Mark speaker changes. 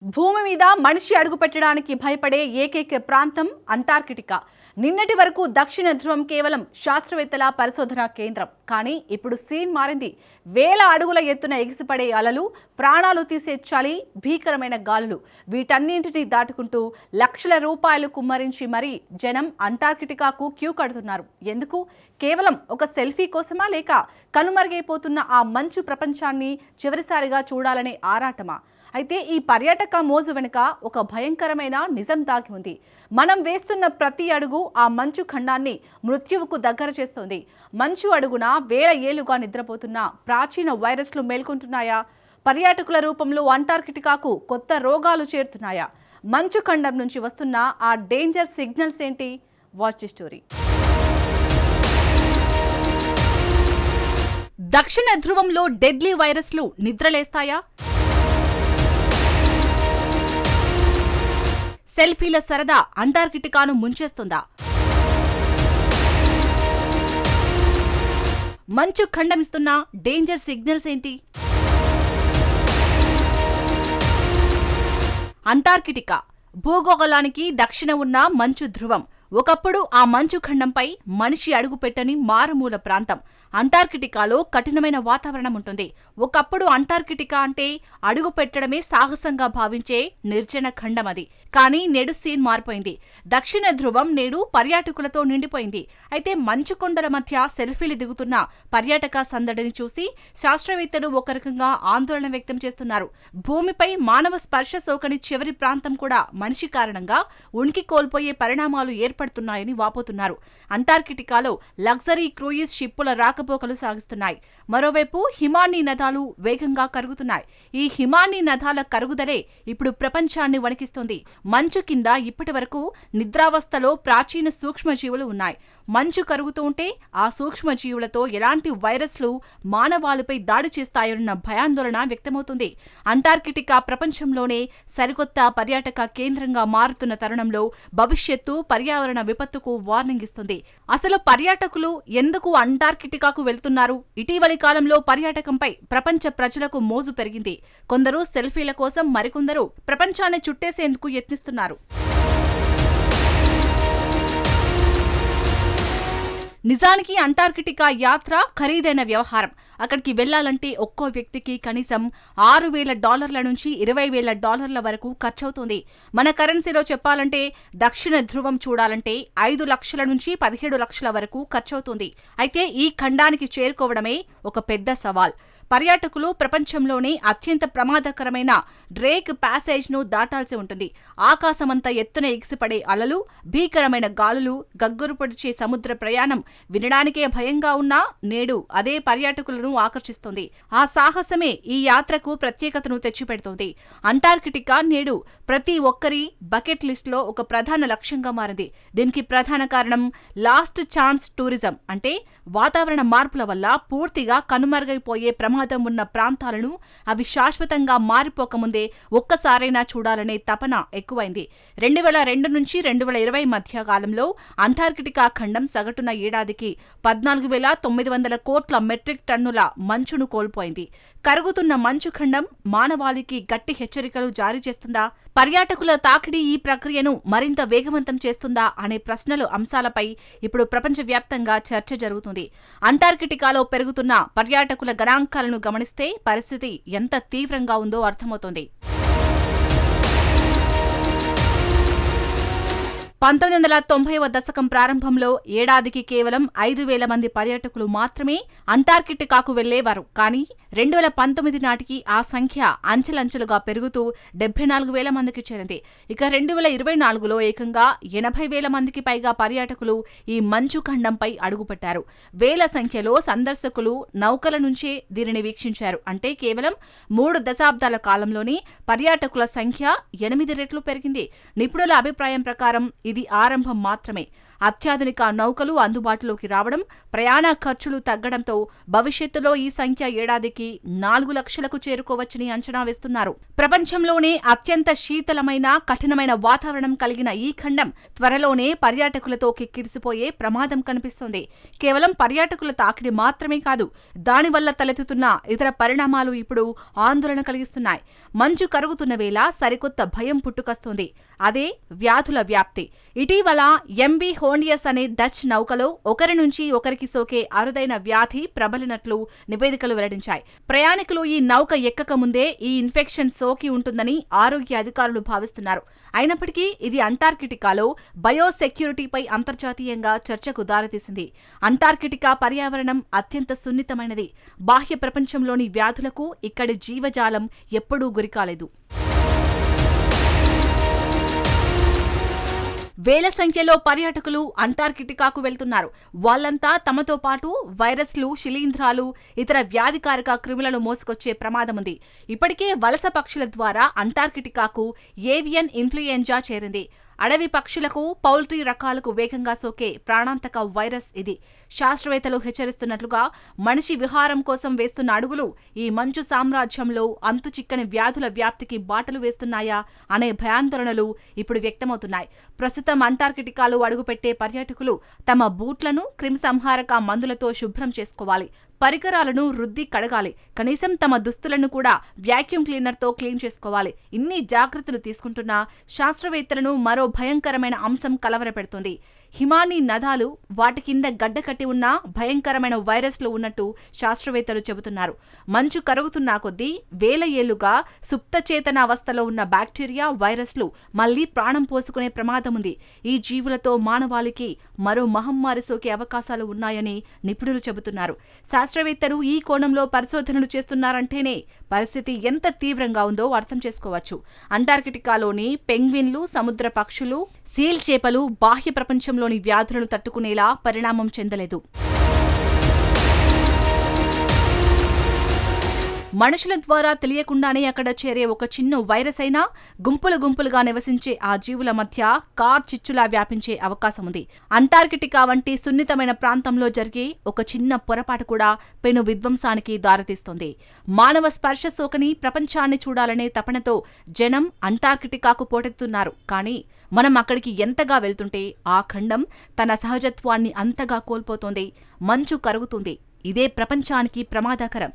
Speaker 1: భూమి మీద మనిషి అడుగుపెట్టడానికి భయపడే ఏకైక ప్రాంతం అంటార్కిటికా. నిన్నటి వరకు దక్షిణ ధ్రువం కేవలం శాస్త్రవేత్తల పరిశోధనా కేంద్రం. కానీ ఇప్పుడు సీన్ మారింది. వేల అడుగుల ఎత్తున ఎగిసిపడే అలలు, ప్రాణాలు తీసే చలి, భీకరమైన గాలులు, వీటన్నింటినీ దాటుకుంటూ లక్షల రూపాయలు కుమ్మరించి మరీ జనం అంటార్కిటికాకు క్యూ కడుతున్నారు. ఎందుకు? కేవలం ఒక సెల్ఫీ కోసమా, లేక కనుమరుగైపోతున్న ఆ మంచు ప్రపంచాన్ని చివరిసారిగా చూడాలనే ఆరాటమా? అయితే ఈ పర్యాటక మోజు వెనుక ఒక భయంకరమైన నిజం దాగి ఉంది. మనం వేస్తున్న ప్రతి అడుగు ఆ మంచు ఖండాన్ని మృత్యువుకు దగ్గర చేస్తోంది. మంచు అడుగున వేల ఏళ్లుగా నిద్రపోతున్న ప్రాచీన వైరస్లు మేల్కొంటున్నాయా? పర్యాటకుల రూపంలో అంటార్కిటికాకు కొత్త రోగాలు చేరుతున్నాయా? మంచు ఖండం నుంచి వస్తున్న ఆ డేంజర్ సిగ్నల్స్ ఏంటి? Watch the story. దక్షిణ ధ్రువంలో డెడ్లీ వైరస్లు నిద్రలేస్తాయా? సెల్ఫీల సరదా అంటార్కిటికాను ముంచేస్తుందా? మంచు ఖండమిస్తున్న డేంజర్ సిగ్నల్స్ ఏంటి? అంటార్కిటికా భూగోళానికి దక్షిణ ఉన్న మంచు ధ్రువం. ఒకప్పుడు ఆ మంచు ఖండంపై మనిషి అడుగుపెట్టని మారుమూల ప్రాంతం. అంటార్కిటికాలో కఠినమైన వాతావరణం ఉంటుంది. ఒకప్పుడు అంటార్కిటికా అంటే అడుగు పెట్టడమే సాహసంగా భావించే నిర్జన ఖండం అది. కానీ నేడు సీన్ మారిపోయింది. దక్షిణ ధ్రువం నేడు పర్యాటకులతో నిండిపోయింది. అయితే మంచు కొండల మధ్య సెల్ఫీలు దిగుతున్న పర్యాటక సందడిని చూసి శాస్త్రవేత్తలు ఒక రకంగా ఆందోళన వ్యక్తం చేస్తున్నారు. భూమిపై మానవ స్పర్శ సోకని చివరి ప్రాంతం కూడా మనిషి కారణంగా ఉనికి కోల్పోయే పరిణామాలు ఏర్పడుతున్నాయని వాపోతున్నారు. అంటార్కిటికాలో లగ్జరీ క్రూయిజ్ షిప్పుల రాకపోకలు సాగిస్తున్నాయి. మరోవైపు హిమానీ నదాలు వేగంగా కరుగుతున్నాయి. ఈ హిమానీ నదాల కరుగుదలే ఇప్పుడు ప్రపంచాన్ని వణికిస్తోంది. మంచు కింద ఇప్పటి వరకు నిద్రావస్థలో ప్రాచీన సూక్ష్మజీవులు ఉన్నాయి. మంచు కరుగుతూ ఉంటే ఆ సూక్ష్మజీవులతో ఎలాంటి వైరస్లు మానవాళిపై దాడి చేస్తాయోన్న భయాందోళన వ్యక్తమవుతుంది. అంటార్కిటికా ప్రపంచంలోనే సరికొత్త పర్యాటక కేంద్రంగా మారుతున్న తరుణంలో భవిష్యత్తు పర్యావరణ విపత్తుకు వార్నింగ్ ఇస్తుంది. అసలు పర్యాటకులు ఎందుకు అంటార్కిటికాకు వెళ్తున్నారు? ఇటీవలి కాలంలో పర్యాటకంపై ప్రపంచ ప్రజలకు మోజు పెరిగింది. కొందరు సెల్ఫీల కోసం, మరికొందరు ప్రపంచాన్ని చుట్టేసేందుకు యత్నిస్తున్నారు. నిజానికి అంటార్కిటికా యాత్ర ఖరీదైన వ్యవహారం. అక్కడికి వెళ్లాలంటే ఒక్కో వ్యక్తికి కనీసం $6,000 నుంచి $20,000 వరకు ఖర్చవుతుంది. మన కరెన్సీలో చెప్పాలంటే దక్షిణ ధ్రువం చూడాలంటే 5 లక్షల నుంచి 17 లక్షల వరకు ఖర్చవుతుంది. అయితే ఈ ఖండానికి చేరుకోవడమే ఒక పెద్ద సవాల్. పర్యాటకులు ప్రపంచంలోనే అత్యంత ప్రమాదకరమైన డ్రేక్ ప్యాసేజ్ను దాటాల్సి ఉంటుంది. ఆకాశమంత ఎత్తున ఎగిసిపడే అలలు, భీకరమైన గాలులు, గగ్గురు పొడిచే సముద్ర ప్రయాణం వినడానికే భయంగా ఉన్నా నేడు అదే పర్యాటకులను ఆకర్షిస్తోంది. ఆ సాహసమే ఈ యాత్రకు ప్రత్యేకతను తెచ్చిపెడుతోంది. అంటార్కిటికా నేడు ప్రతి ఒక్కరి బకెట్ లిస్టులో ఒక ప్రధాన లక్ష్యంగా మారింది. దీనికి ప్రధాన కారణం లాస్ట్ ఛాన్స్ టూరిజం. అంటే వాతావరణ మార్పుల వల్ల పూర్తిగా కనుమరుగైపోయే ప్రమాదం ఉన్న ప్రాంతాలను అవి శాశ్వతంగా మారిపోకముందే ఒక్కసారైనా చూడాలనే తపన ఎక్కువైంది. 2002 నుంచి 2020 మధ్య కాలంలో అంటార్కిటికా ఖండం సగటున ఏడాదికి 14,900 కోట్ల మెట్రిక్ టన్నుల మంచును కోల్పోయింది. కరుగుతున్న మంచు ఖండం మానవాళికి గట్టి హెచ్చరికలు జారీ చేస్తుందా? పర్యాటకుల తాకిడి ఈ ప్రక్రియను మరింత వేగవంతం చేస్తుందా అనే ప్రశ్నలు అంశాలపై ఇప్పుడు ప్రపంచవ్యాప్తంగా చర్చ జరుగుతుంది. అంటార్కిటికాలో పెరుగుతున్న పర్యాటకుల గణాంకాలను గమనిస్తే పరిస్థితి ఎంత తీవ్రంగా ఉందో అర్థమవుతోంది. 1990వ దశకం ప్రారంభంలో ఏడాదికి కేవలం 5,000 మంది పర్యాటకులు మాత్రమే అంటార్కిటికాకు వెళ్లేవారు. కానీ 2019 నాటికి ఆ సంఖ్య అంచెలంచెలుగా పెరుగుతూ 74,000 మందికి చేరింది. ఇక 2024లో ఏకంగా 80,000 మందికి పైగా పర్యాటకులు ఈ మంచు ఖండంపై అడుగుపెట్టారు. వేల సంఖ్యలో సందర్శకులు నౌకల నుంచే దీనిని వీక్షించారు. అంటే కేవలం 3 దశాబ్దాల కాలంలోనే పర్యాటకుల సంఖ్య 8 రెట్లు పెరిగింది. నిపుణుల అభిప్రాయం ప్రకారం ఇది ఆరంభం మాత్రమే. అత్యాధునిక నౌకలు అందుబాటులోకి రావడం, ప్రయాణ ఖర్చులు తగ్గడంతో భవిష్యత్తులో ఈ సంఖ్య ఏడాదికి 4 లక్షలకు చేరుకోవచ్చని అంచనా వేస్తున్నారు. ప్రపంచంలోనే అత్యంత శీతలమైన, కఠినమైన వాతావరణం కలిగిన ఈ ఖండం త్వరలోనే పర్యాటకులతో కిక్కిరిసిపోయే ప్రమాదం కనిపిస్తోంది. కేవలం పర్యాటకుల తాకిడి మాత్రమే కాదు, దానివల్ల తలెత్తుతున్న ఇతర పరిణామాలు ఇప్పుడు ఆందోళన కలిగిస్తున్నాయి. మంచు కరుగుతున్న వేళ సరికొత్త భయం పుట్టుకొస్తోంది. అదే వ్యాధుల వ్యాప్తి. ఇటీవల ఎంబీ హోండియస్ అనే డచ్ నౌకలో ఒకరి నుంచి ఒకరికి సోకే అరుదైన వ్యాధి ప్రబలినట్లు నివేదికలు వెల్లడించాయి. ప్రయాణికులు ఈ నౌక ఎక్కక ముందే ఈ ఇన్ఫెక్షన్ సోకి ఉంటుందని ఆరోగ్య అధికారులు భావిస్తున్నారు. అయినప్పటికీ ఇది అంటార్కిటికాలో బయోసెక్యూరిటీపై అంతర్జాతీయంగా చర్చకు దారితీసింది. అంటార్కిటికా పర్యావరణం అత్యంత సున్నితమైనది. బాహ్య ప్రపంచంలోని వ్యాధులకు ఇక్కడి జీవజాలం ఎప్పుడూ గురికాలేదు. వేల సంఖ్యలో పర్యాటకులు అంటార్కిటికాకు వెళ్తున్నారు. వాళ్లంతా తమతో పాటు వైరస్లు, శిలీంధ్రాలు, ఇతర వ్యాధికారక క్రిములను మోసుకొచ్చే ప్రమాదముంది. ఇప్పటికే వలస పక్షుల ద్వారా అంటార్కిటికాకు ఏవియన్ ఇన్ఫ్లుయెంజా చేరింది. అడవి పక్షులకు, పౌల్ట్రీ రకాలకు వేగంగా సోకే ప్రాణాంతక వైరస్ ఇది. శాస్త్రవేత్తలు హెచ్చరిస్తున్నట్లుగా మనిషి విహారం కోసం వేస్తున్న అడుగులు ఈ మంచు సామ్రాజ్యంలో అంతుచిక్కని వ్యాధుల వ్యాప్తికి బాటలు వేస్తున్నాయా అనే భయాందోళనలు ఇప్పుడు వ్యక్తమవుతున్నాయి. ప్రస్తుతం అంటార్కిటికాలో అడుగుపెట్టే పర్యాటకులు తమ బూట్లను క్రిమిసంహారక మందులతో శుభ్రం చేసుకోవాలి. పరికరాలను రుద్ది కడగాలి. కనీసం తమ దుస్తులను కూడా వ్యాక్యూమ్ క్లీనర్తో క్లీన్ చేసుకోవాలి. ఇన్ని జాగ్రత్తలు తీసుకుంటున్నా శాస్త్రవేత్తలను మరో భయంకరమైన అంశం కలవరపెడుతోంది. హిమానీ నదాలు, వాటి కింద గడ్డకట్టి ఉన్న భయంకరమైన వైరస్లు ఉన్నట్టు శాస్త్రవేత్తలు చెబుతున్నారు. మంచు కరుగుతున్నా కొద్దీ వేల ఏళ్లుగా సుప్తచేతనావస్థలో ఉన్న బ్యాక్టీరియా, వైరస్లు మళ్లీ ప్రాణం పోసుకునే ప్రమాదం ఉంది. ఈ జీవులతో మానవాళికి మరో మహమ్మారి సోకే అవకాశాలు ఉన్నాయని నిపుణులు చెబుతున్నారు. శాస్త్రవేత్తలు ఈ కోణంలో పరిశోధనలు చేస్తున్నారంటేనే పరిస్థితి ఎంత తీవ్రంగా ఉందో అర్థం చేసుకోవచ్చు. అంటార్కిటికాలోని పెంగ్విన్లు, సముద్ర పక్షులు, సీల్ చేపలు బాహ్య ప్రపంచంలోని వ్యాధులను తట్టుకునేలా పరిణామం చెందలేదు. మనుషుల ద్వారా తెలియకుండానే అక్కడ చేరే ఒక చిన్న వైరస్ అయినా గుంపులు గుంపులుగా నివసించే ఆ జీవుల మధ్య కార్చిచ్చులా వ్యాపించే అవకాశం ఉంది. అంటార్కిటికా వంటి సున్నితమైన ప్రాంతంలో జరిగే ఒక చిన్న పొరపాటు కూడా పెను విధ్వంసానికి దారితీస్తోంది. మానవ స్పర్శ సోకని ప్రపంచాన్ని చూడాలనే తపనతో జనం అంటార్కిటికాకు పోటెత్తుతున్నారు. కానీ మనం అక్కడికి ఎంతగా వెళ్తుంటే ఆ ఖండం తన సహజత్వాన్ని అంతగా కోల్పోతోంది. మంచు కరుగుతుంది. ఇదే ప్రపంచానికి ప్రమాదకరం.